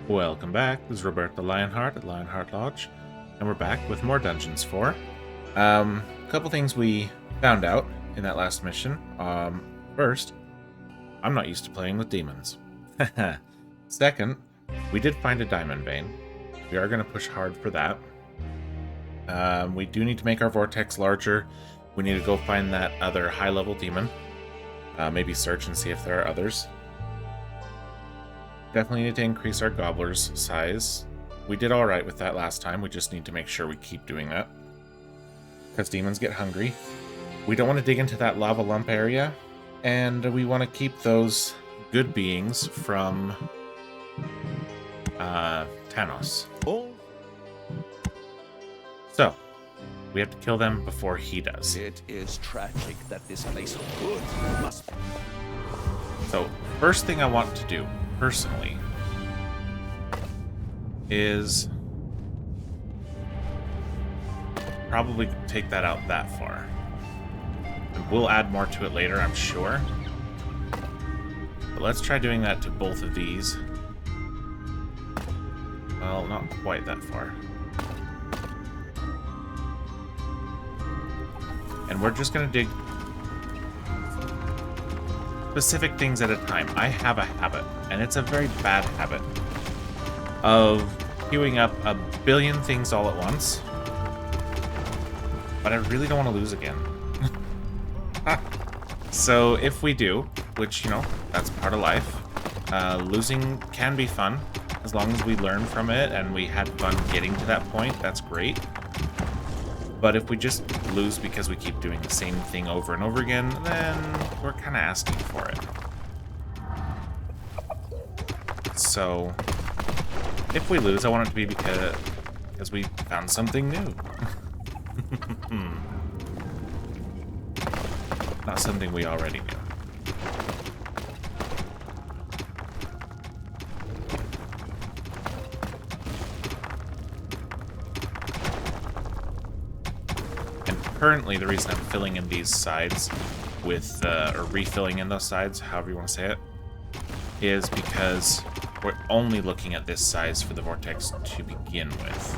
Welcome back. This is Roberto Lionheart at Lionheart Lodge, and we're back with more Dungeons 4. A couple things we found out in that last mission. First, I'm not used to playing with demons. Second, we did find a diamond vein. We are going to push hard for that. We do need to make our vortex larger. We need to go find that other high-level demon. Maybe search and see if there are others. Definitely need to increase our gobbler's size. We did alright with that last time. We just need to make sure we keep doing that, because demons get hungry. We don't want to dig into that lava lump area, and we want to keep those good beings from Thanos. Oh, So, we have to kill them before he does. it is tragic that this place of good must be. So, first thing I want to do, personally, is probably take that out that far. And we'll add more to it later, I'm sure. But let's try doing that to both of these. Well, not quite that far. And we're just going to dig specific things at a time. I have a habit, and it's a very bad habit, of queuing up a billion things all at once. But I really don't want to lose again. So if we do, which, you know, that's part of life, losing can be fun. As long as we learn from it and we had fun getting to that point, that's great. But if we just lose because we keep doing the same thing over and over again, then we're kind of asking for it. So, if we lose, I want it to be because we found something new. Not something we already knew. Currently, the reason I'm filling in these sides with, or refilling in those sides, however you want to say it, is because we're only looking at this size for the vortex to begin with.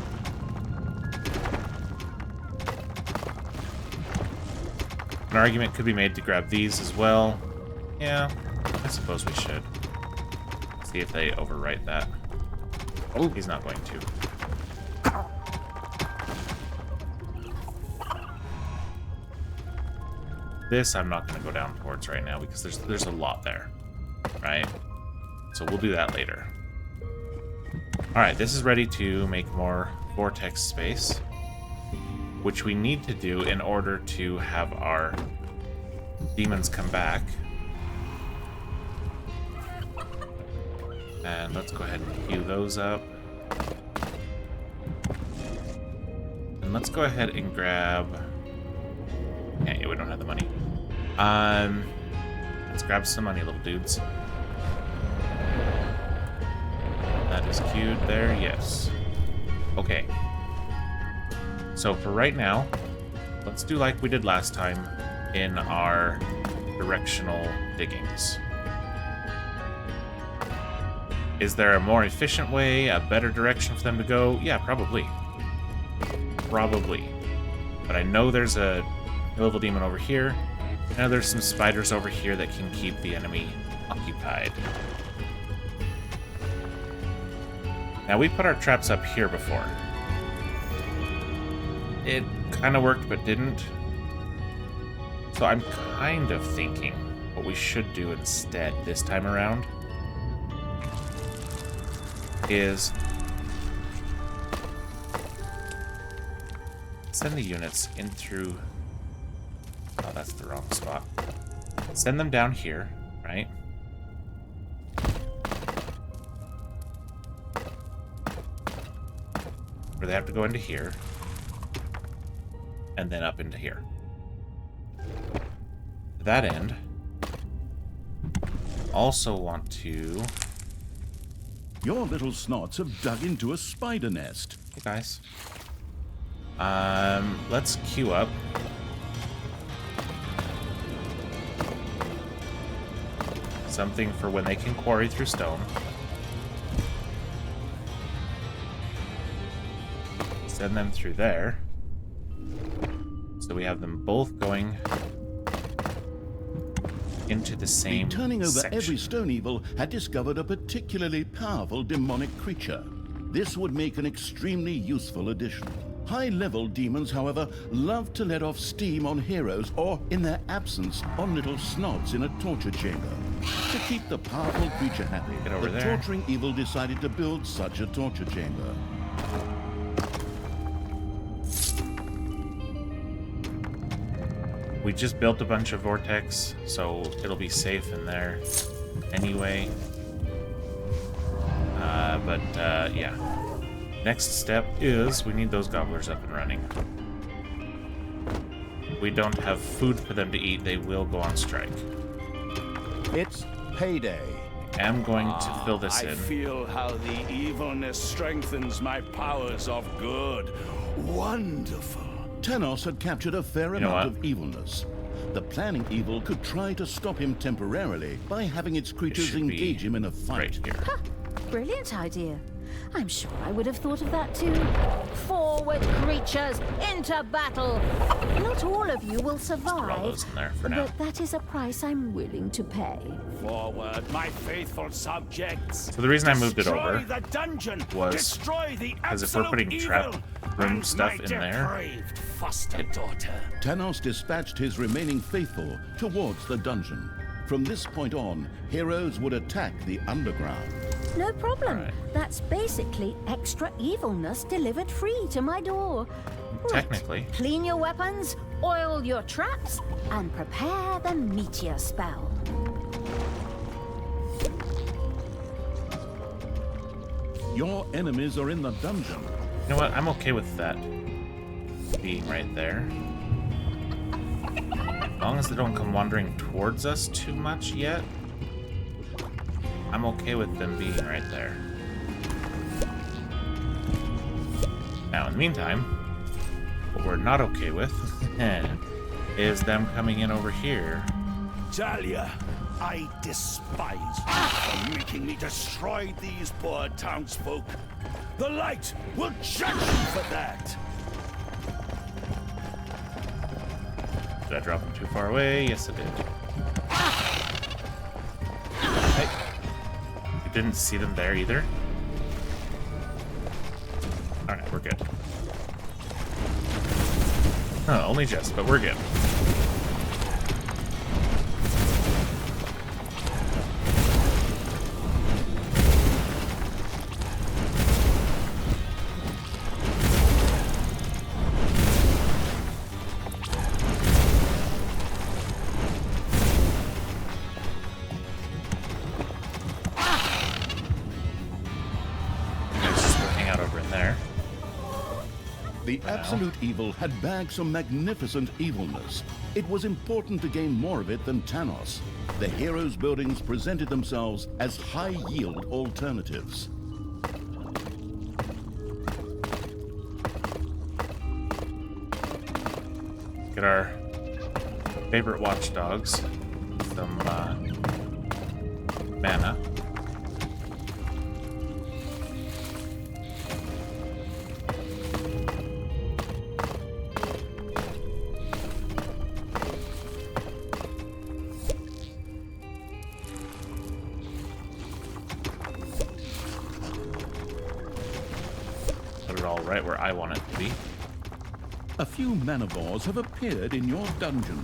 An argument could be made to grab these as well. Yeah, I suppose we should. See if they overwrite that. Oh, he's not going to. This I'm not going to go down towards right now because there's a lot there, right? So we'll do that later. Alright, this is ready to make more vortex space, which we need to do in order to have our demons come back. And let's go ahead and queue those up. And let's go ahead and grab... Yeah, we don't have the money. Let's grab some money, little dudes. That is queued there, yes. Okay. So for right now, let's do like we did last time in our directional diggings. Is there a more efficient way, a better direction for them to go? Yeah, probably. Probably. But I know there's a level demon over here. Now there's some spiders over here that can keep the enemy occupied. Now we put our traps up here before. It kind of worked but didn't. So I'm kind of thinking what we should do instead this time around is send the units in through... Oh, that's the wrong spot. Send them down here, right? Where they have to go into here. And then up into here. To that end, also want to... Your little snots have dug into a spider nest. Hey, guys. Let's queue up. Something for when they can quarry through stone. send them through there. So we have them both going into the same Turning over section. every stone evil had discovered a particularly powerful demonic creature. This would make an extremely useful addition. High-level demons, however, love to let off steam on heroes or, in their absence, on little snots in a torture chamber. To keep the powerful creature happy, Get over the there. torturing evil decided to build such a torture chamber. We just built a bunch of vortex, so it'll be safe in there anyway. Yeah. Next step is we need those gobblers up and running. We don't have food for them to eat, they will go on strike. It's payday. I'm going to fill this I in. feel how the evilness strengthens my powers of good. Wonderful. Tanos had captured a fair You know amount what? of evilness. The planning evil could try to stop him temporarily by having its creatures should be engage him in a fight. Right here. Brilliant idea. I'm sure I would have thought of that too. Forward, creatures, into battle. Not all of you will Roll survive, those in there for now. but that is a price I'm willing to pay. Forward, my faithful subjects. So the reason I moved it Destroy over the dungeon. was Destroy the because if we're absolute putting trap evil room and stuff my in there, depraved foster daughter. Tanos dispatched his remaining faithful towards the dungeon. From this point on, heroes would attack the underground. No problem. Alright. That's basically extra evilness delivered free to my door. Right. Technically. Clean your weapons, oil your traps, and prepare the meteor spell. Your enemies are in the dungeon. You know what? I'm okay with that being right there. As long as they don't come wandering towards us too much yet, I'm okay with them being right there. Now, in the meantime, what we're not okay with is them coming in over here. Talia, I despise you for making me destroy these poor townsfolk. The light will judge you for that. Did I drop them too far away? Yes, I did. Hey. You didn't see them there either? Alright, we're good. Oh, only just, but we're good. Just working out over in there. The absolute evil had bagged some magnificent evilness. It was important to gain more of it than Tanos. The heroes' buildings presented themselves as high-yield alternatives. Get our favorite watchdogs. Some mana. Put it all right where I want it to be. A few manivores have appeared in your dungeon.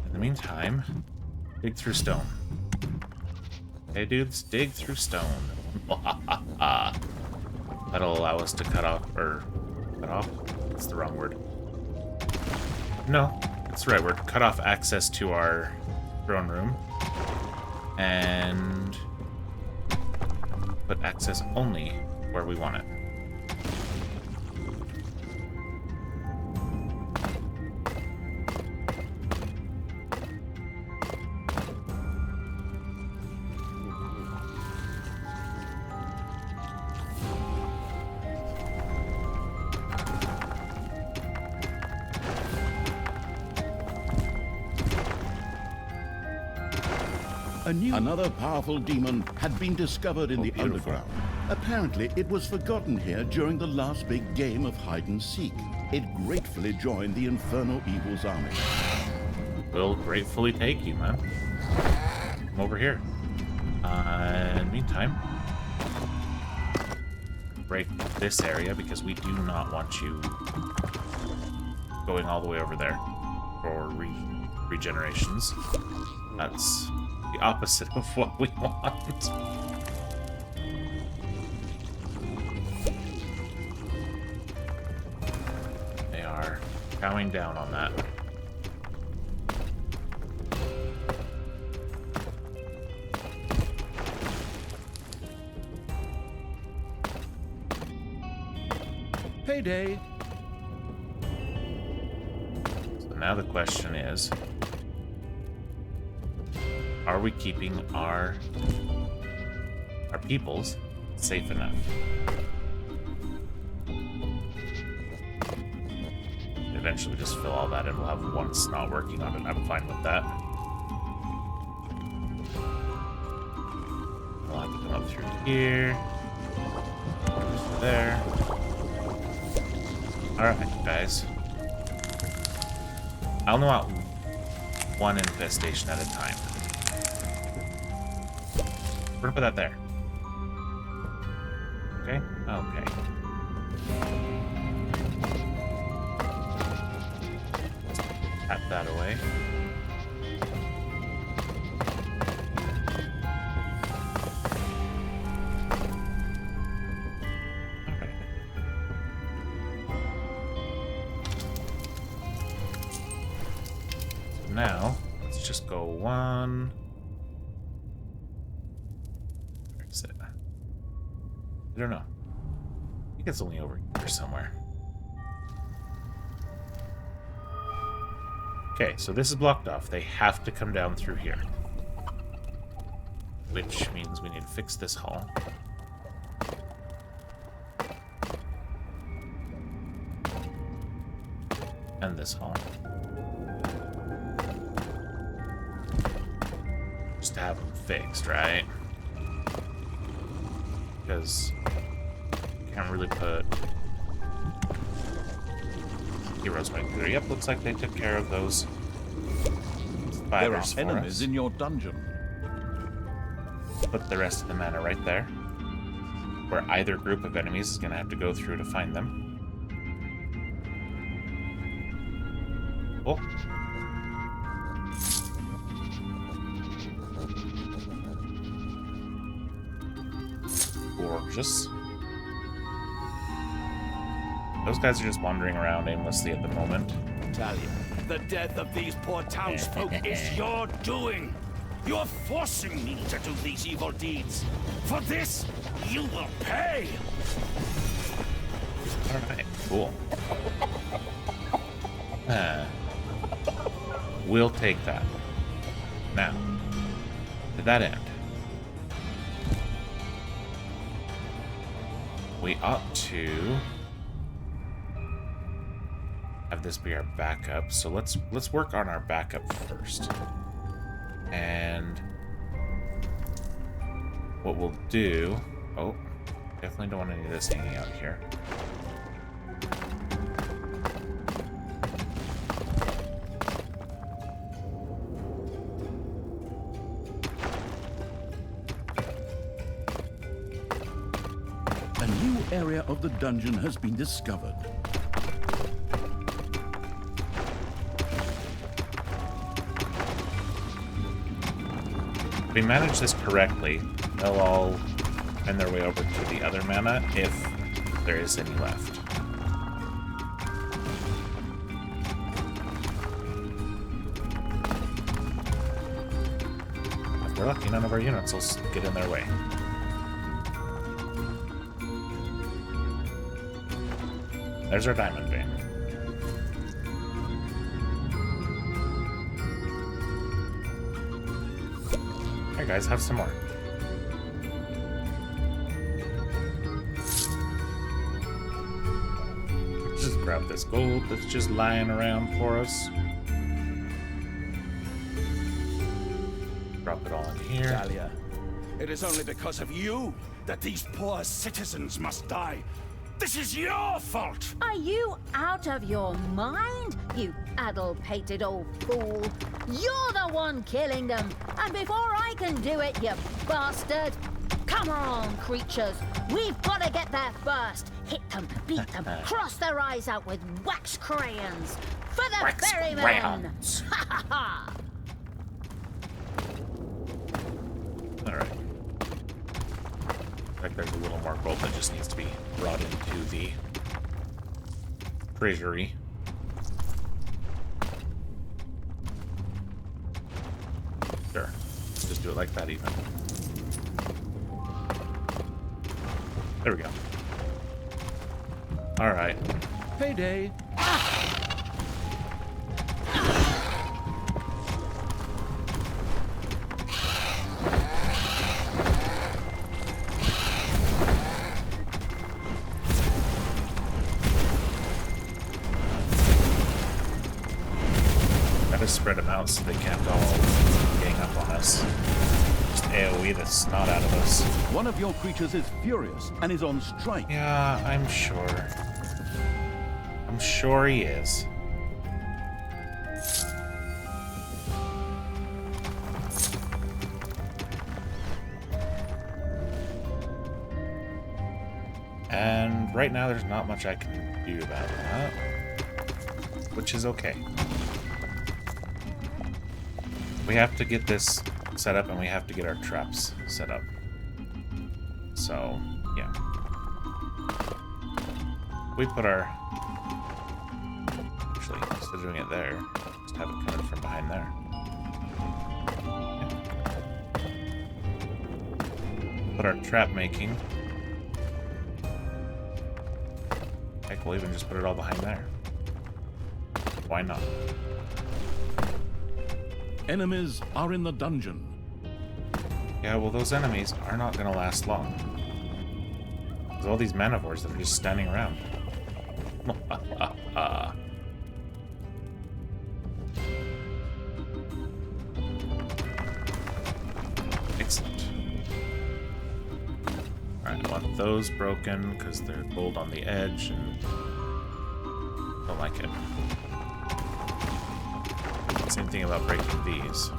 In the meantime, dig through stone. Hey dudes, dig through stone. That'll allow us to cut off. That's the wrong word. No, that's the right word. Cut off access to our throne room. And put access only where we want it. Another powerful demon had been discovered in the beautiful. underground. Apparently, it was forgotten here during the last big game of hide-and-seek. It gratefully joined the Infernal Evil's army. We'll gratefully take you, man. Come over here. In the meantime, break this area because we do not want you going all the way over there for regenerations. That's the opposite of what we want. They are chowing down on that. Payday! So now the question is, are we keeping our peoples safe enough? Eventually just fill all that in. We'll have one snot working on it. I'm fine with that. We'll have to come up through here. Through there. Alright, guys. I only want one infestation at a time. We're gonna put that there. Okay? Okay. Tap that away. Alright. So now, let's just go one. Where is it? I don't know. I think it's only over here somewhere. Okay, so this is blocked off. They have to come down through here. Which means we need to fix this hall. And this hall. Just to have them fixed, right? Because you can't really put heroes right through. Yep, looks like they took care of those There are spiders for enemies us. in your dungeon. Put the rest of the mana right there, where either group of enemies is going to have to go through to find them. Oh. Gorgeous. Those guys are just wandering around aimlessly at the moment. Talia, the death of these poor townsfolk is your doing. You're forcing me to do these evil deeds. For this, you will pay. Alright, cool. We'll take that. Now, to that end, we ought to have this be our backup. So let's work on our backup first. And what we'll do... Oh, definitely don't want any of this hanging out here. A new area of the dungeon has been discovered. If we manage this correctly, they'll all find their way over to the other mana if there is any left. If we're lucky, none of our units will get in their way. There's our diamond vein. Here, guys, have some more. Just grab this gold that's just lying around for us. Drop drop it all in here. Talia, it is only because of you that these poor citizens must die. This is your fault! Are you out of your mind, you addle-pated old fool? You're the one killing them, and before I can do it, you bastard! Come on, creatures! We've got to get there first! Hit them, beat them, cross their eyes out with wax crayons! For the Wax ferryman! crayons. Ha ha ha! Alright. Looks like there's a little more gold that just needs to be brought into the treasury. Sure. Just do it like that even. There we go. Alright. Payday. Gotta spread them out so they can't all gang up on us. Just AoE the snot out of us. One of your creatures is furious and is on strike. Yeah, I'm sure. I'm sure he is. And right now there's not much I can do about that, which is okay. We have to get this set up and we have to get our traps set up. So, yeah. We put our... Actually, instead of doing it there, just have it coming from behind there. Yeah. Put our trap making. Heck, we'll even just put it all behind there. Why not? Enemies are in the dungeon. Yeah, well, those enemies are not going to last long. There's all these manivores that are just standing around. Excellent. Alright, I want those broken because they're gold on the edge and don't like it. Same thing about breaking these.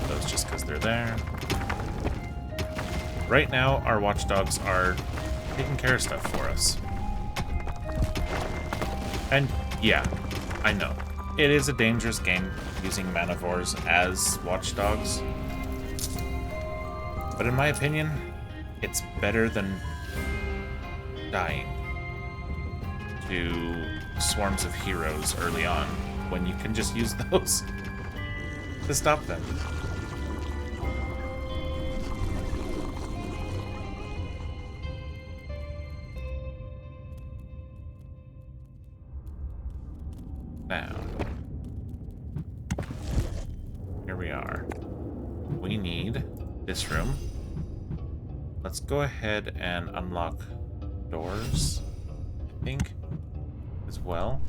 Those just because they're there. Right now, our watchdogs are taking care of stuff for us. And yeah, I know. It is a dangerous game using manivores as watchdogs. But in my opinion, it's better than dying to swarms of heroes early on when you can just use those to stop them. Now, here we are. We need this room. Let's go ahead and unlock doors, I think, as well.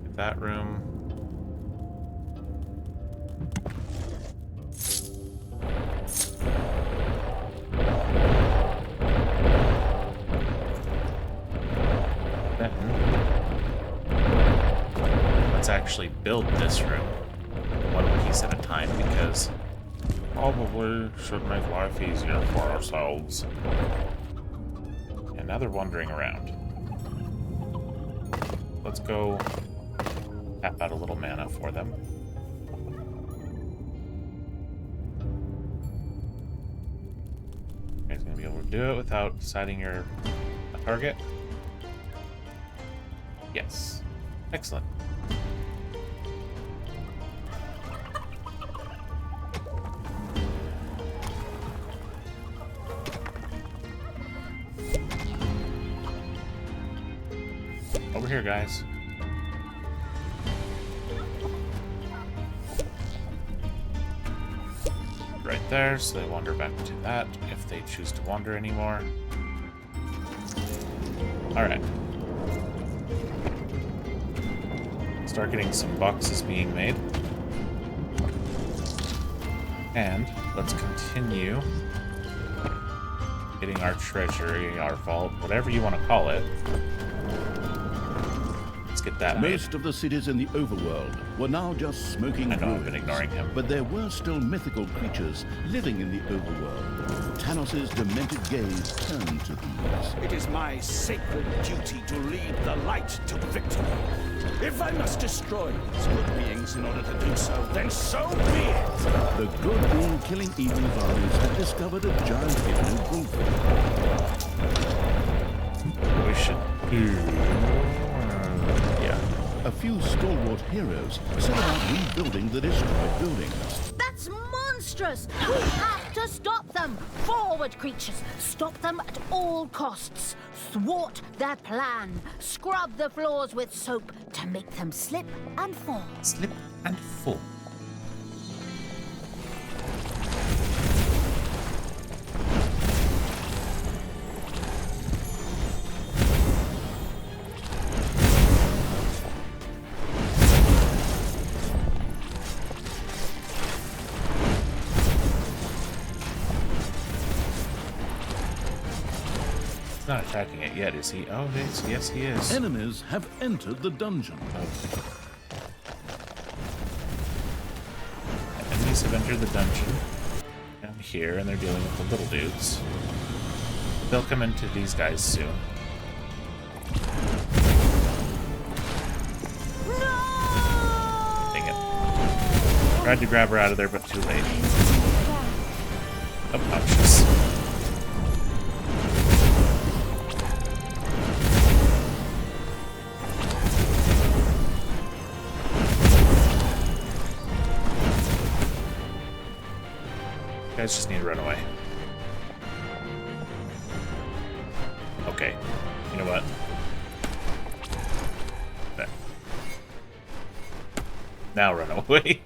Get that room. Then let's actually build this room one piece at a time because probably should make life easier for ourselves. And now they're wandering around. Let's go tap out a little mana for them. You guys gonna be able to do it without deciding you're a target? Yes. Excellent. Over here, guys. Right there, so they wander back to that if they choose to wander anymore. Alright. Start getting some boxes being made. And let's continue getting our treasury, our vault, whatever you want to call it. Let's get that made. Most of the cities in the overworld were now just smoking I know ruins. I've been ignoring him. But there were still mythical creatures living in the overworld. Tanos's demented gaze turned to these. It is my sacred duty to lead the light to victory. If I must destroy these good beings in order to do so, then so be it. The good being killing evil's armies had discovered a giant hidden gulf. We should do... yeah. A few stalwart heroes set about rebuilding the destroyed buildings. That's monstrous! We have to stop them! Forward, creatures! Stop them at all costs! Thwart their plan! Scrub the floors with soap to make them slip and fall. Slip and fall. He's not attacking it yet, is he? Oh, yes, he is. Enemies have entered the dungeon. Enemies have entered the dungeon down here, and they're dealing with the little dudes. They'll come into these guys soon. No! Dang it. Tried to grab her out of there, but too late. Obnoxious. You guys just need to run away. Okay. You know what? There. Now run away.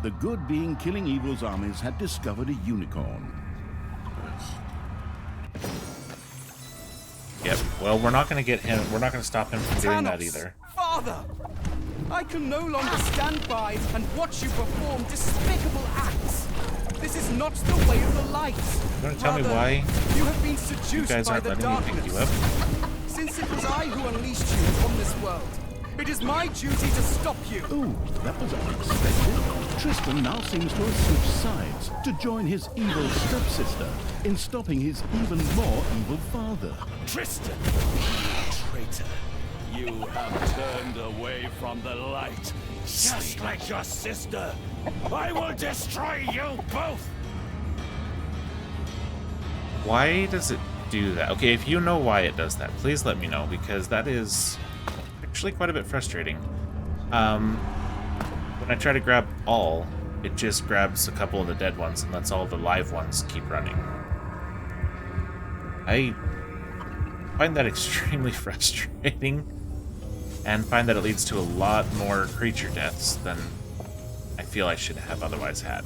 The good being killing evil's armies had discovered a unicorn. Yep. Well, we're not going to get him. We're not going to stop him from doing that Tanos, either. Father! I can no longer stand by and watch you perform despicable acts. This is not the way of the light. You want to tell me Rather, why you have been you seduced guys by aren't the letting me darkness. pick you up? Since it was I who unleashed you upon this world, it is my duty to stop you. Ooh, that was unexpected. Tristan now seems to have switched sides to join his evil stepsister in stopping his even more evil father. Tristan, traitor, you have turned away from the light, just like your sister. I will destroy you both. Why does it do that? Okay, if you know why it does that, please let me know, because that is actually quite a bit frustrating. When I try to grab all, it just grabs a couple of the dead ones and lets all the live ones keep running. I find that extremely frustrating, and find that it leads to a lot more creature deaths than I feel I should have otherwise had.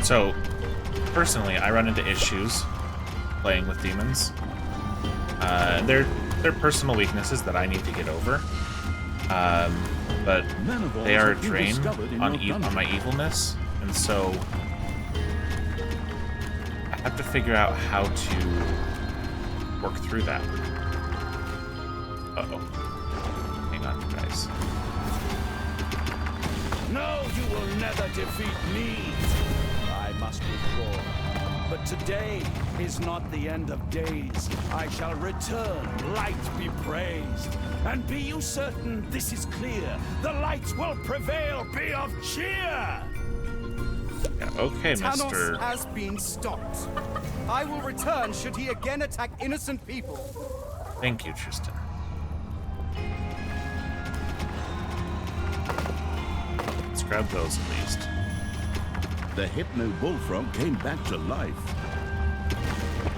So, personally, I run into issues playing with demons. They're personal weaknesses that I need to get over. But Manivores they are a have been drain discovered in on, your on my dungeon. evilness, and so I have to figure out how to work through that. Uh-oh. Hang on, guys. No, you will never defeat me. I must withdraw. But today is not the end of days. I shall return, light be praised. And be you certain this is clear. The light will prevail, be of cheer! Yeah, okay, Tanos Mr. has been stopped. I will return should he again attack innocent people. Thank you, Tristan. Let's grab those at least. The Hypno Bullfrog came back to life.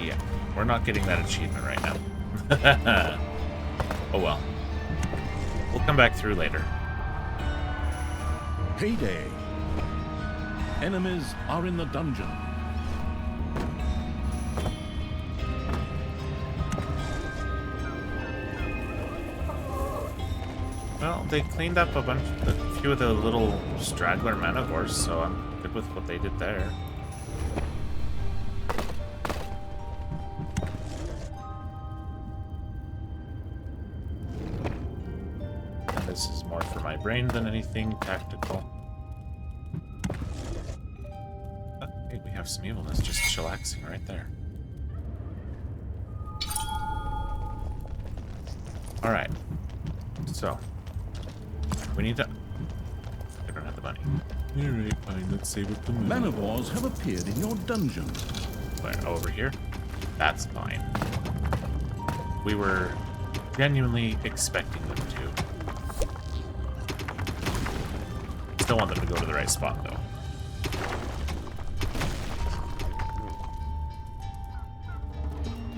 Yeah, we're not getting that achievement right now. Oh well. We'll come back through later. Payday. Enemies are in the dungeon. Well, they cleaned up a few of the little straggler manivores, so I'm good with what they did there. And this is more for my brain than anything tactical. Okay, we have some evilness just chillaxing right there. Alright. So, we need to... I don't have the money. Alright, fine, let's save it to Manivores have appeared in your dungeon. Where, over here? That's fine. We were genuinely expecting them to. Still want them to go to the right spot, though.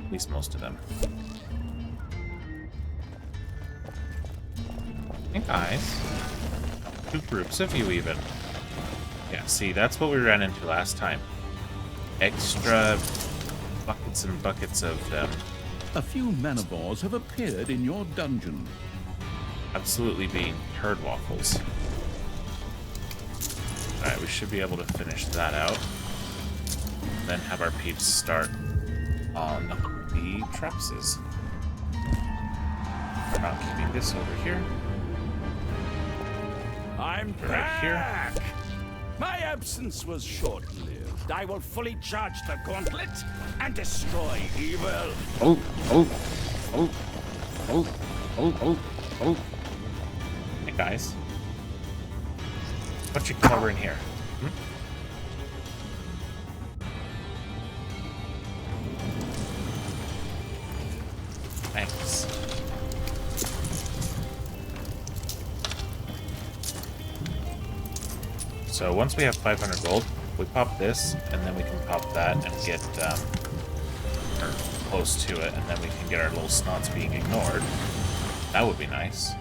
At least most of them. Hey guys. 2 groups of you even. Yeah, see, that's what we ran into last time. Extra buckets and buckets of them. A few Manivores have appeared in your dungeon. Absolutely being turd waffles. Alright, we should be able to finish that out. Then have our peeps start on the trapses. We're not keeping this over here. I'm Right here. back! My absence was short-lived. I will fully charge the gauntlet and destroy evil. Oh, oh, oh, oh, oh, oh, oh. Hey guys. What you covering here? Hmm? Thanks. So once we have 500 gold, we pop this, and then we can pop that and get, or close to it, and then we can get our little snots being ignored. That would be nice.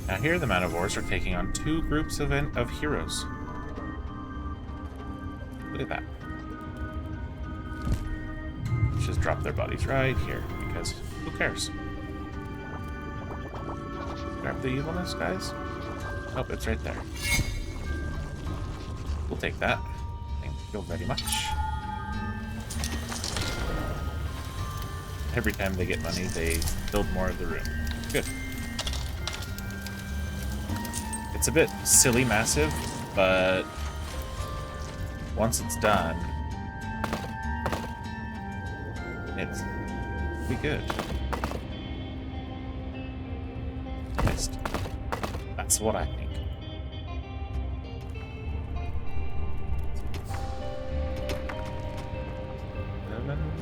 Now here the Manivores are taking on 2 groups of heroes. Look at that. Let's just drop their bodies right here, because who cares? Grab the evilness, guys. Oh, it's right there. We'll take that. Thank you very much. Every time they get money, they build more of the room. Good. It's a bit silly massive, but once it's done, it's be good. At least that's what I think.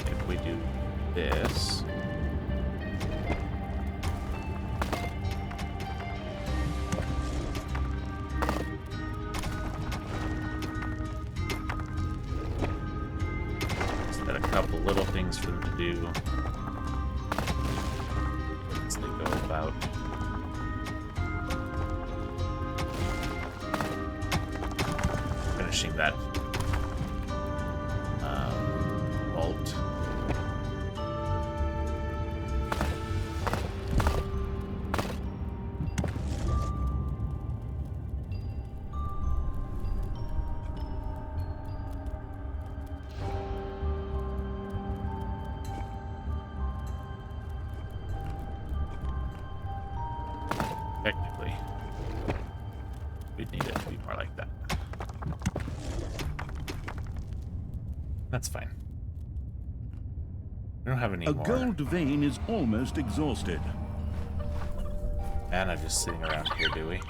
If we do this. A couple little things for them to do as they go about. Finishing that vault. to be more like that. That's fine. We don't have any A more gold vein is almost exhausted. mana just sitting around here, do we?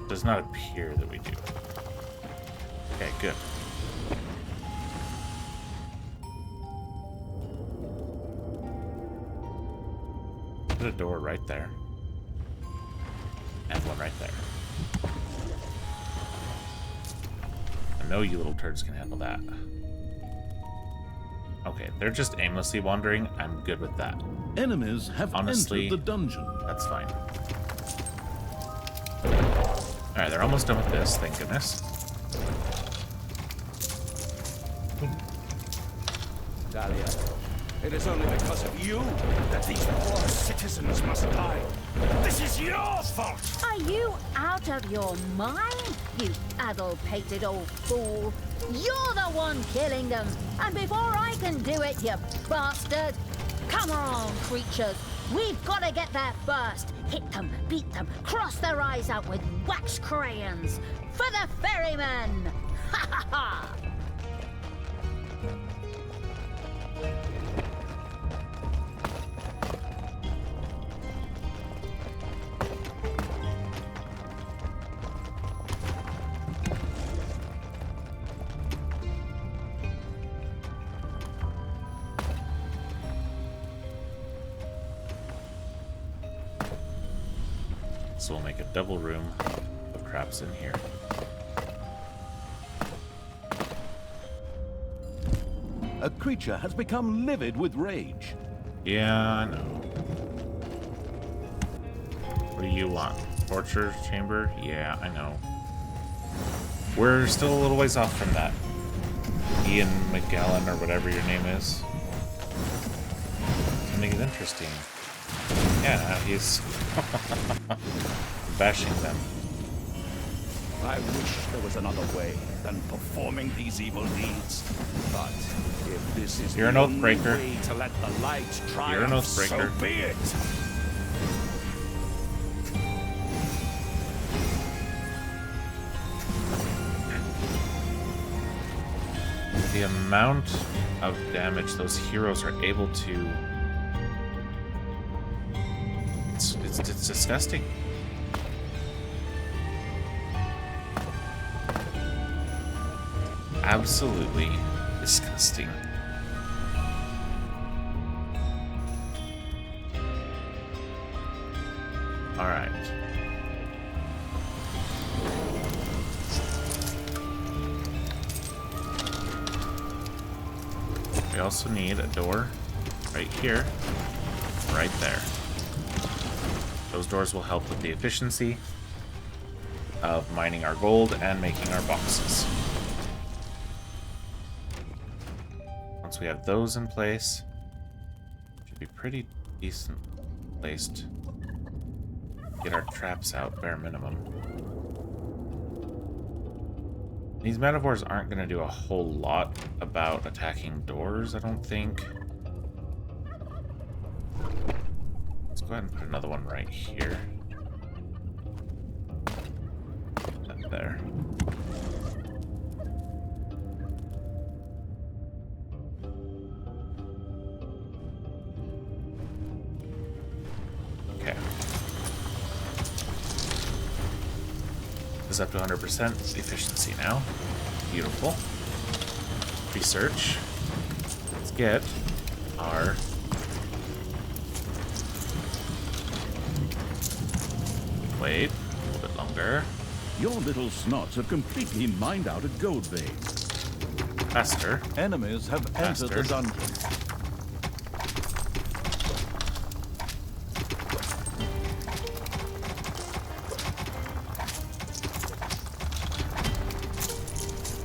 Does not appear that we do. Okay, good. Put a door right there. And one right there. I know you little turds can handle that. Okay, they're just aimlessly wandering. I'm good with that. Enemies have Honestly, entered the dungeon. That's fine. Alright, they're almost done with this, thank goodness. Dahlia, it is only because of you that these poor citizens must die. This is your fault! Are you out of your mind, you addle-pated old fool? You're the one killing them, and before I can do it, you bastard! Come on, creatures! We've got to get there first! Hit them, beat them, cross their eyes out with wax crayons! For the ferryman! Ha ha ha! So we'll make a double room of traps in here. A creature has become livid with rage. Yeah, I know. What do you want? Torture chamber? Yeah, I know. We're still a little ways off from that. Ian McGallen, or whatever your name is. I think it's interesting. Yeah, he's bashing them. I wish there was another way than performing these evil deeds. But if this is You're an the oath only breaker. way to let the light triumph, You're an oath breaker. so be it. The amount of damage those heroes are able to... It's disgusting. Absolutely disgusting. All right. We also need a door right here, right there. Those doors will help with the efficiency of mining our gold and making our boxes. Once we have those in place, should be pretty decent placed. Get our traps out, bare minimum. These metaphors aren't going to do a whole lot about attacking doors, I don't think. Let's go ahead and put another one right here. Put that there. Okay. This is up to 100% efficiency now. Beautiful. Research. Let's get our wait a little bit longer. Your little snots have completely mined out a gold vein. Faster. Enemies have entered the Faster. dungeon.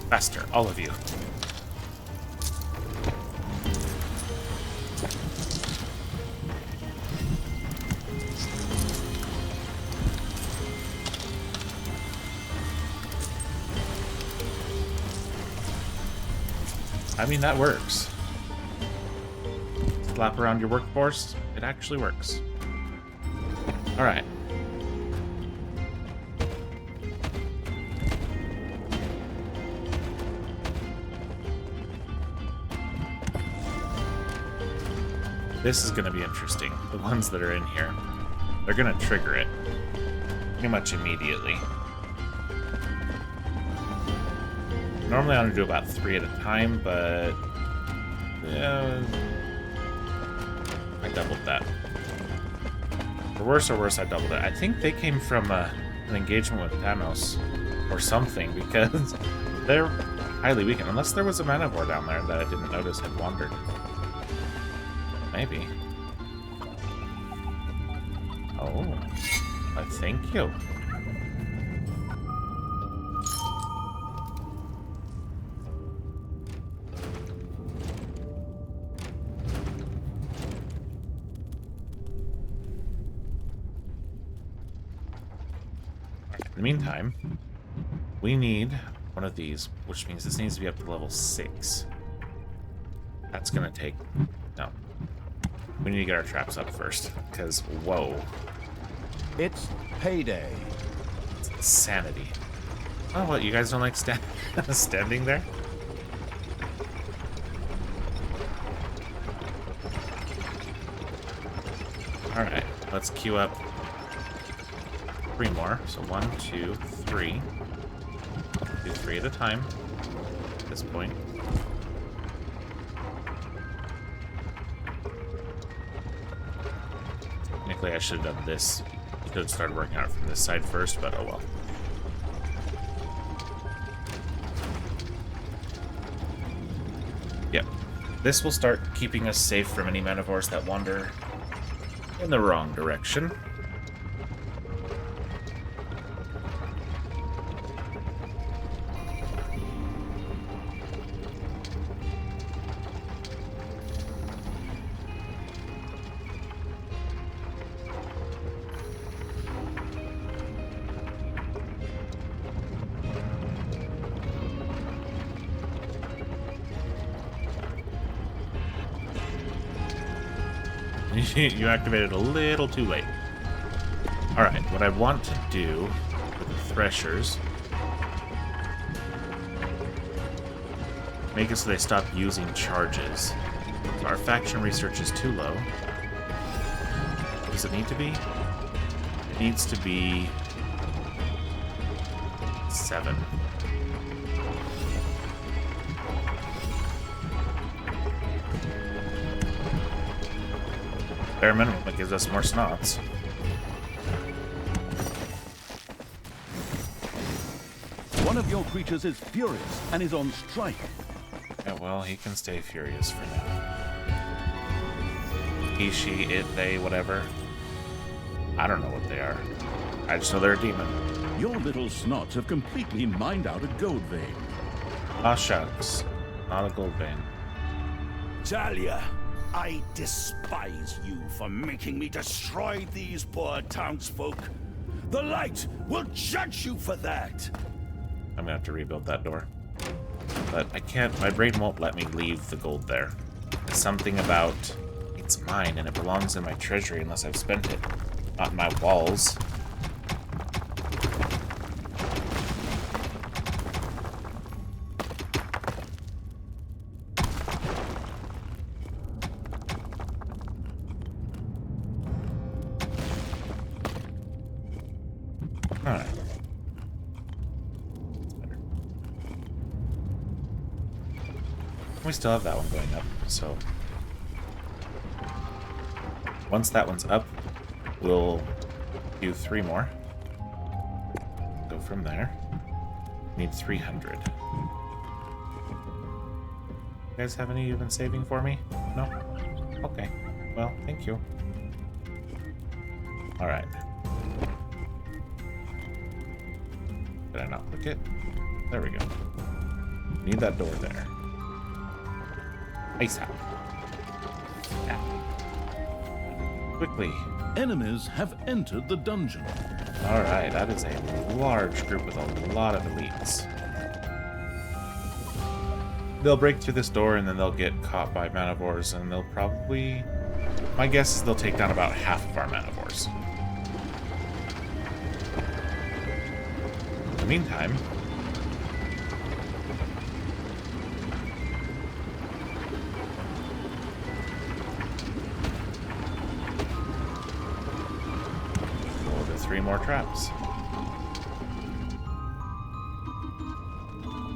Faster, all of you. I mean, that works. Slap around your workforce, it actually works. Alright. This is going to be interesting. The ones that are in here. They're going to trigger it pretty much immediately. Normally I want to do about 3 at a time, but I doubled that. For worse or worse, I doubled it. I think they came from an engagement with Thanos or something, because they're highly weakened. Unless there was a Manivore down there that I didn't notice had wandered. Maybe. Oh, thank you. In the meantime, we need one of these, which means this needs to be up to level 6. That's gonna take... no. We need to get our traps up first, because, whoa. It's payday. It's insanity. Oh, what, you guys don't like standing there? Alright, let's queue up 3 more. So 1, 2, 3. Do 3 at a time at this point. Technically, I should have done this. Could have started working out from this side first, but oh well. Yep. This will start keeping us safe from any Manivores that wander in the wrong direction. You activated a little too late. Alright, what I want to do with the Threshers, make it so they stop using charges. So our faction research is too low. Does it need to be? It needs to be 7. Bare minimum, it gives us more snots. One of your creatures is furious and is on strike. Yeah, well, he can stay furious for now. He, she, it, they, whatever. I don't know what they are. I just know they're a demon. Your little snots have completely mined out a gold vein. Ah, shucks. Not a gold vein. Talia, I despise you for making me destroy these poor townsfolk. The light will judge you for that. I'm gonna have to rebuild that door. But I can't, my brain won't let me leave the gold there. It's something about, it's mine and it belongs in my treasury unless I've spent it. Not in my walls. Alright. We still have that one going up, so once that one's up, we'll do 3 more. Go from there. Need 300. You guys have any you've been saving for me? No? Okay. Well, thank you. Alright. Did I not click it? There we go. Need that door there. Ice out. Yeah. Quickly. Enemies have entered the dungeon. Alright, that is a large group with a lot of elites. They'll break through this door and then they'll get caught by Manivores and they'll probably... my guess is they'll take down about half of our Manivores. In the meantime... traps.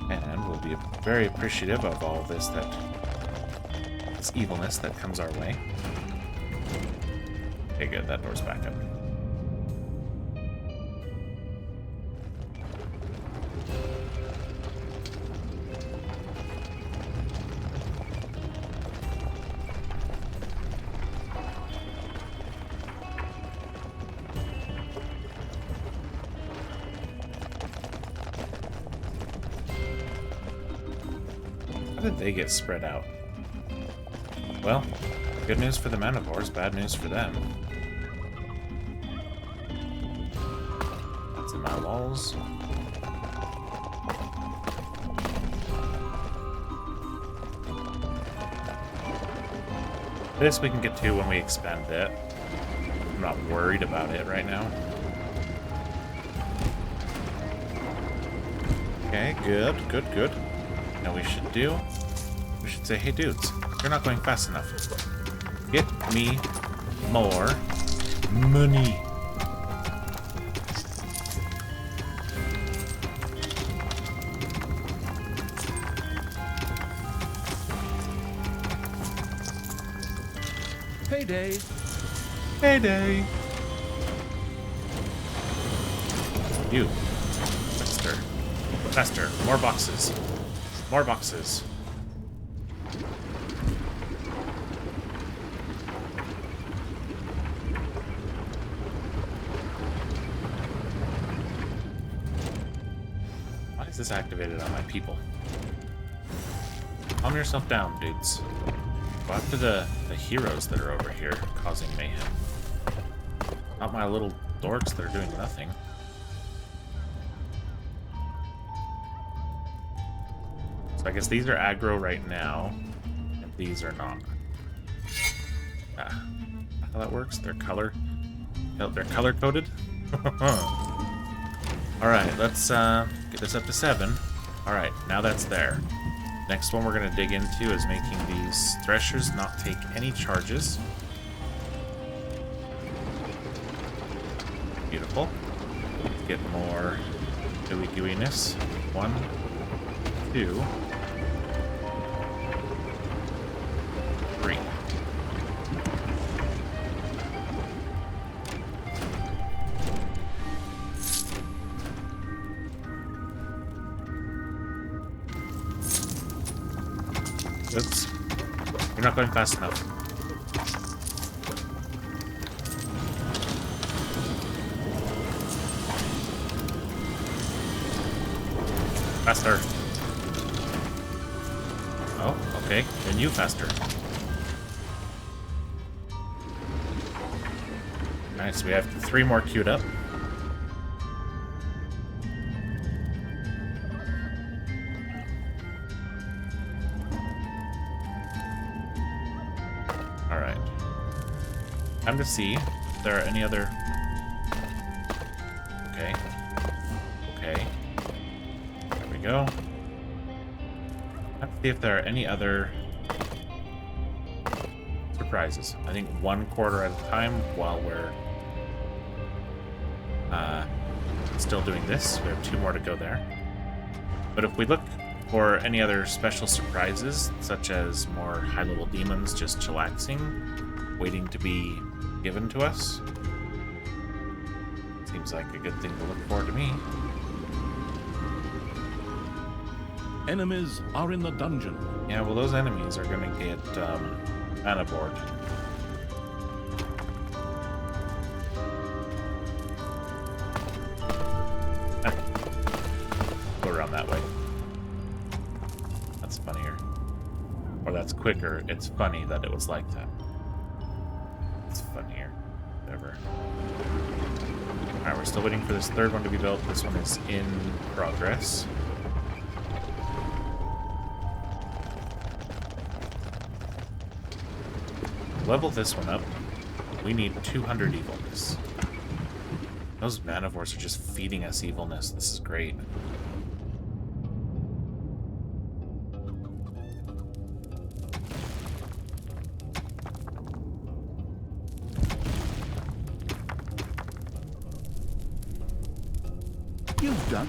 And we'll be very appreciative of all this evilness that comes our way. Okay, good. That door's back up. How did they get spread out? Well, good news for the Manivores, bad news for them. That's in my walls. This we can get to when we expand it. I'm not worried about it right now. Okay, good, good, good. Now we should say, hey dudes, you're not going fast enough. Get me more money. Payday. Payday. You. Faster. Faster. More boxes. More boxes. Why is this activated on my people? Calm yourself down, dudes. Go after the heroes that are over here causing mayhem. Not my little dorks that are doing nothing. So I guess these are aggro right now, and these are not. How that works? They're color coded. All right, let's get this up to 7. All right, now that's there. Next one we're gonna dig into is making these threshers not take any charges. Beautiful. Get more gooey gooiness. 1, 2, 3. Oops. You're not going fast enough. Faster. Oh, okay. Then you faster. Nice, we have 3 more queued up. Alright. Time to see if there are any other... Okay. Okay. There we go. Let's see if there are any other surprises. I think 1 quarter at a time while we're still doing this. We have 2 more to go there. But if we look for any other special surprises, such as more high-level demons just chillaxing, waiting to be given to us, seems like a good thing to look for to me. Enemies are in the dungeon. Yeah, well, those enemies are going to get mana board. Go around that way. That's funnier. Or that's quicker. It's funny that it was like that. It's funnier. Whatever. Alright, we're still waiting for this 3rd one to be built. This one is in progress. Level this one up. We need 200 evilness. Those Manivores are just feeding us evilness. This is great.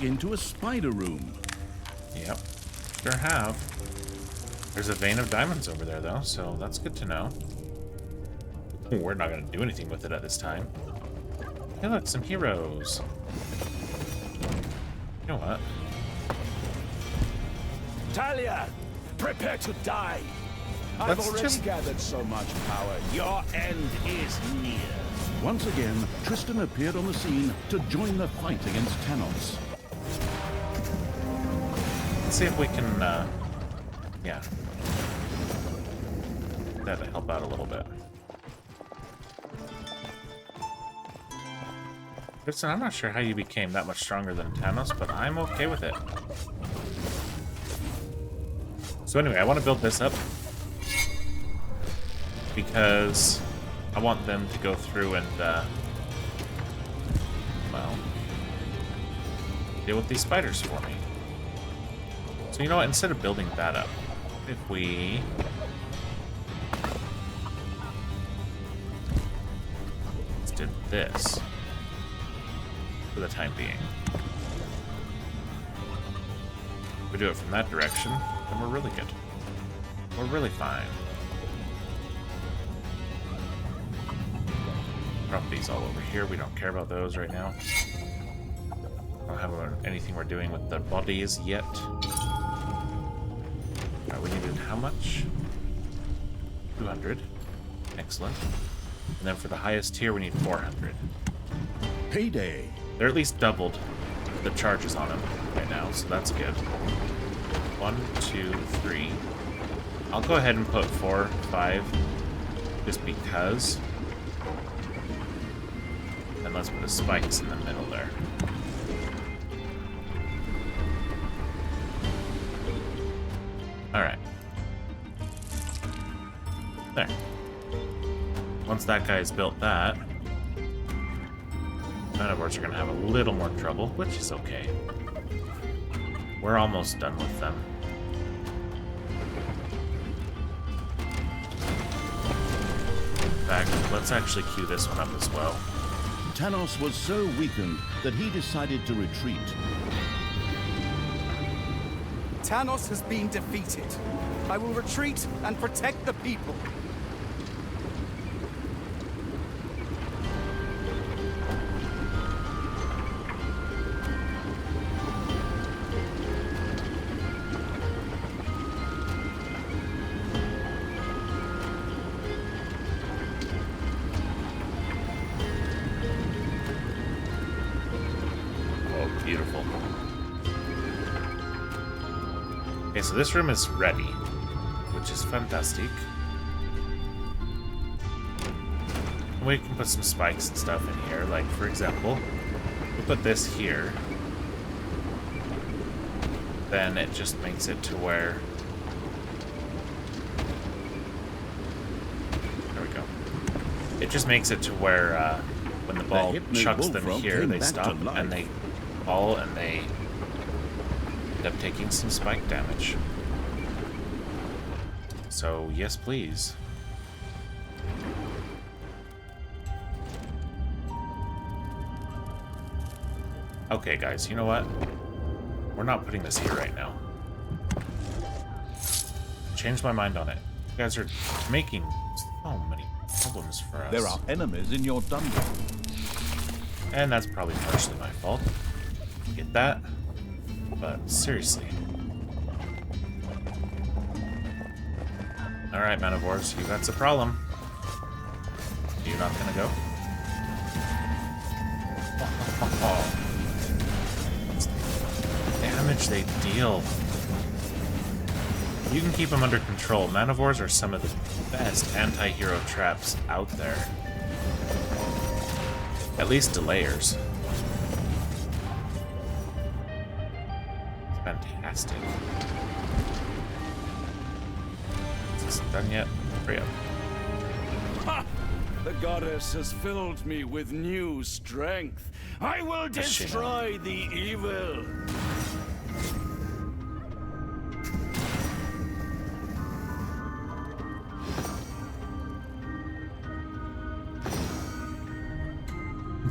dug into a spider room. Yep, sure have. There's a vein of diamonds over there, though, so that's good to know. We're not going to do anything with it at this time. Hey, look, some heroes. You know what? Talia, prepare to die. I've Let's already just- gathered so much power. Your end is near. Once again, Tristan appeared on the scene to join the fight against Tanos. Let's see if we can, yeah. That'll help out a little bit. Listen, I'm not sure how you became that much stronger than Thanos, but I'm okay with it. So anyway, I want to build this up because I want them to go through and, well, deal with these spiders for me. So you know what, instead of building that up, if we just did this for the time being. If we do it from that direction, then we're really good. We're really fine. Drop these all over here. We don't care about those right now. Don't have anything we're doing with the bodies yet. Alright, we needed how much? 200. Excellent. And then for the highest tier, we need 400. Payday. They're at least doubled the charges on them right now, so that's good. 1, 2, 3. I'll go ahead and put 4, 5, just because. And let's put the spikes in the middle there. Alright. There. Once that guy's built that, Manivores are going to have a little more trouble, which is okay. We're almost done with them. In fact, let's actually queue this one up as well. Tanos was so weakened that he decided to retreat. Tanos has been defeated. I will retreat and protect the people. Oh, beautiful. Okay, so this room is ready, which is fantastic. We can put some spikes and stuff in here, like, for example, we put this here, then it just makes it to where... There we go. It just makes it to where, when the ball chucks them bullfrog here, came they back stop, to life. and they fall, and they end up taking some spike damage. So, yes, please. Okay, guys, you know what? We're not putting this here right now. Changed my mind on it. You guys are making so many problems for us. There are enemies in your dungeon. And that's probably partially my fault. Get that? But seriously. Alright, Manivores, you got a problem. You're not gonna go? Oh. Damage they deal. You can keep them under control. Manivores are some of the best anti-hero traps out there. At least delayers. Fantastic. Is this done yet? Hurry up. Ha! The goddess has filled me with new strength. I will Does she destroy the evil.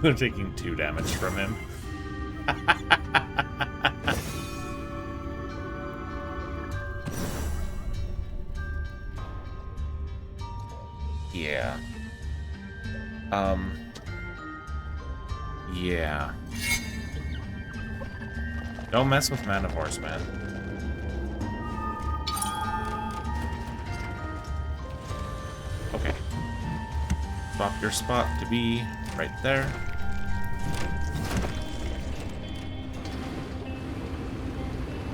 They're taking 2 damage from him. Don't mess with Manivores, man. Okay. Swap your spot to be right there.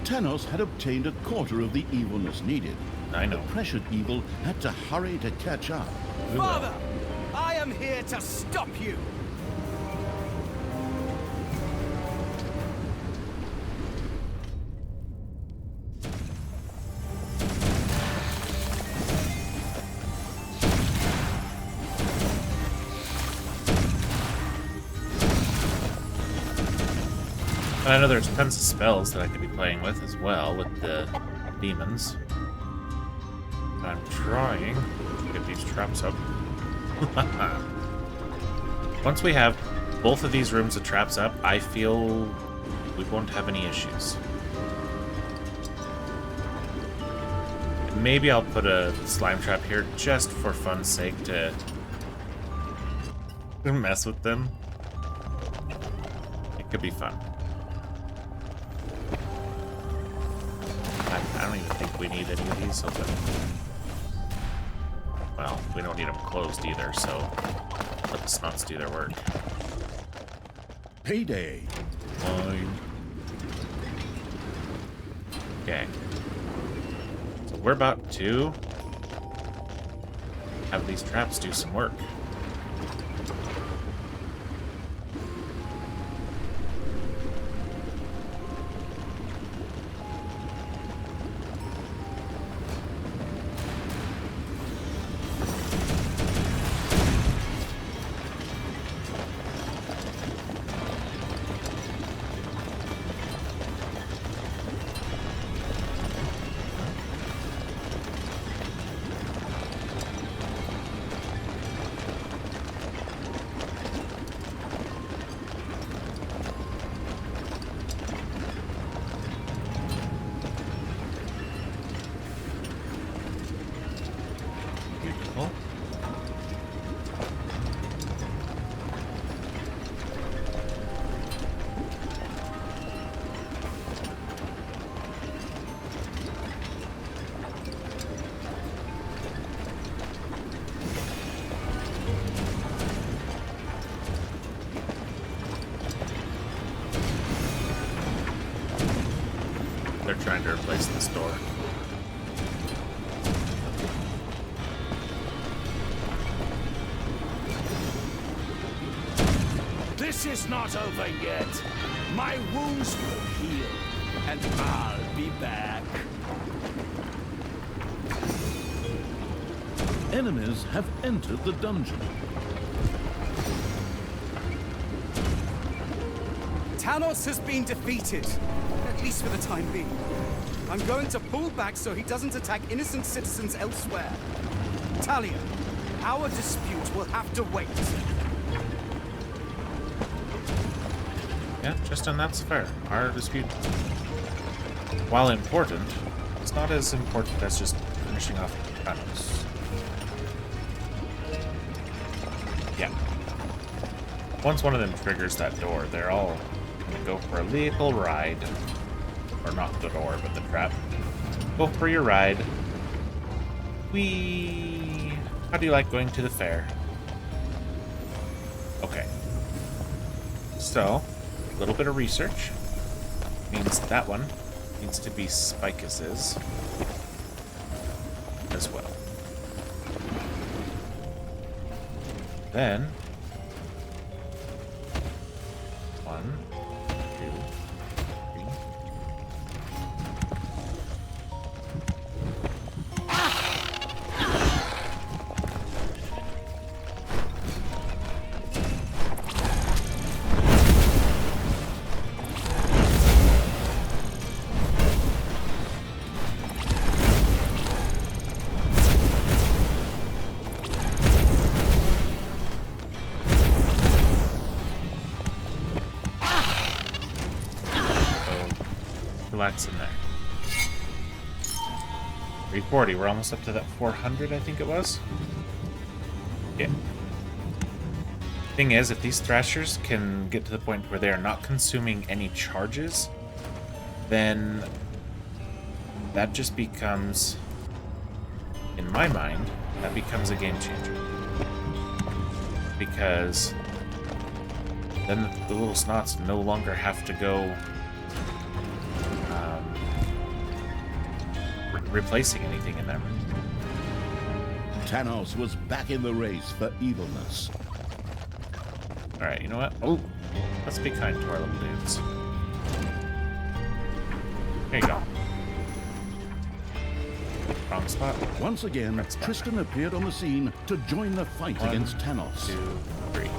Tanos had obtained a quarter of the evilness needed. I know. The pressured evil had to hurry to catch up. Father, I am here to stop you. And I know there's tons of spells that I could be playing with as well with the demons. I'm trying to get these traps up. Once we have both of these rooms of traps up, I feel we won't have any issues. Maybe I'll put a slime trap here just for fun's sake to mess with them. It could be fun. I don't even think we need any of these open. Well, we don't need them closed either, so let the snots do their work. Payday. Fine. Okay. So we're about to have these traps do some work. Beautiful. They're trying to replace this door. This is not over yet. My wounds will heal, and I'll be back. Enemies have entered the dungeon. Tanos has been defeated, at least for the time being. I'm going to pull back so he doesn't attack innocent citizens elsewhere. Talia, our dispute will have to wait. Yeah, Tristan, that's fair. Our dispute, while important, it's not as important as just finishing off Thanos. Yeah. Once one of them triggers that door, they're all gonna go for a little ride. Or not the door, but the trap. Go for your ride. Whee! How do you like going to the fair? Okay. So, a little bit of research means that one needs to be Spicus's as well. Then 1, 2, 3. Relax in there. 340. We're almost up to that 400, I think it was. Yeah. Thing is, if these thrashers can get to the point where they are not consuming any charges, then that just becomes, in my mind, that becomes a game changer. Because then the little snots no longer have to go replacing anything in them. Tanos was back in the race for evilness. Alright, you know what? Oh, let's be kind to our little dudes. There you go. Wrong spot. Once again, That's better. Tristan appeared on the scene to join the fight 1, against Tanos. 2, 3.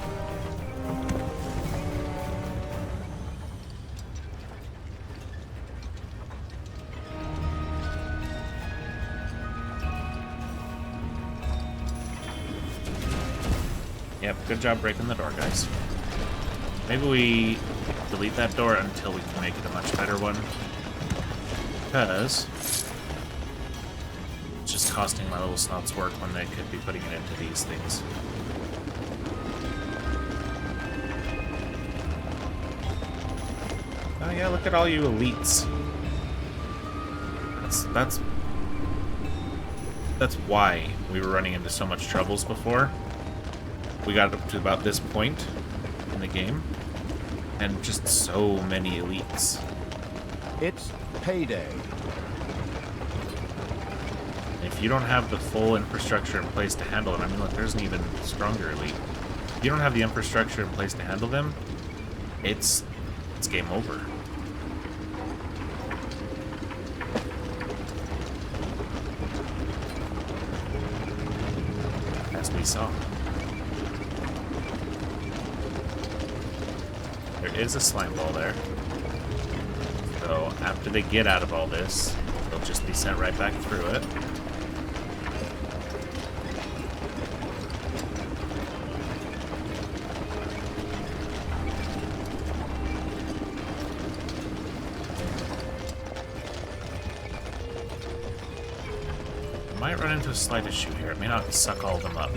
Yep, good job breaking the door, guys. Maybe we delete that door until we can make it a much better one. Because it's just costing my little snots work when they could be putting it into these things. Oh yeah, look at all you elites. That's why we were running into so much troubles before. We got up to about this point in the game, and just so many elites. It's payday. If you don't have the full infrastructure in place to handle it, I mean, look, there's an even stronger elite. If you don't have the infrastructure in place to handle them, it's game over. As we saw. There is a slime ball there. So after they get out of all this, they'll just be sent right back through it. I might run into a slight issue here. It may not suck all of them up.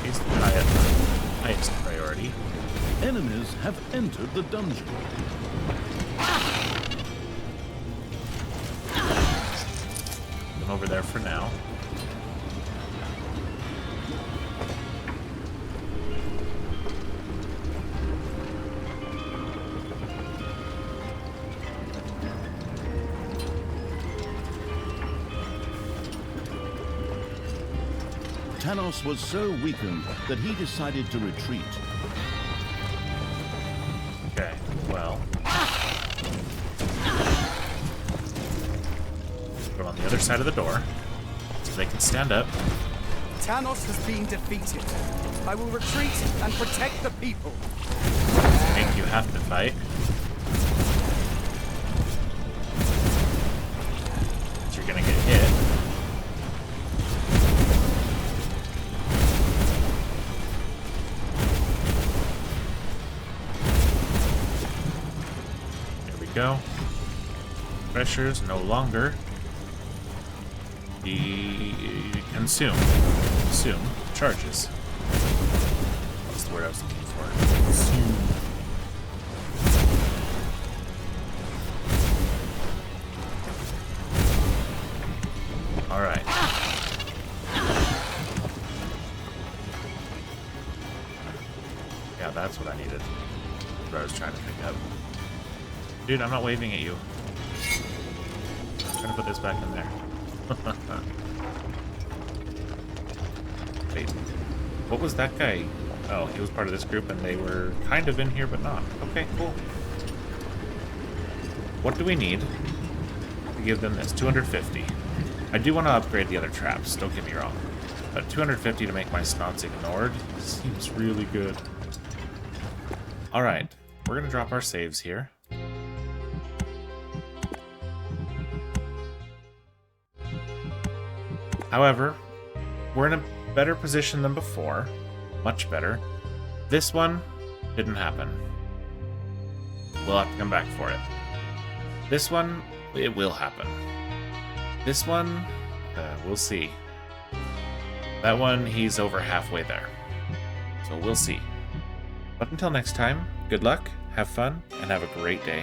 He's the highest priority. Enemies have entered the dungeon. I'm over there for now. Tanos was so weakened that he decided to retreat. Okay, well. Go on the other side of the door, so they can stand up. Tanos has been defeated. I will retreat and protect the people. Make you have to fight. But you're gonna get hit. There we go. Pressures no longer consume charges. That's the word I was looking for. Consume. All right. Yeah, that's what I needed. That's what I was trying to pick up. Dude, I'm not waving at you. I'm gonna put this back in there. Wait, what was that guy? Oh, he was part of this group and they were kind of in here but not. Okay, cool. What do we need to give them this? 250. I do want to upgrade the other traps, don't get me wrong. But 250 to make my snots ignored seems really good. Alright, we're going to drop our saves here. However, we're in a better position than before. Much better. This one didn't happen. We'll have to come back for it. This one, it will happen. This one, we'll see. That one, he's over halfway there. So we'll see. But until next time, good luck, have fun, and have a great day.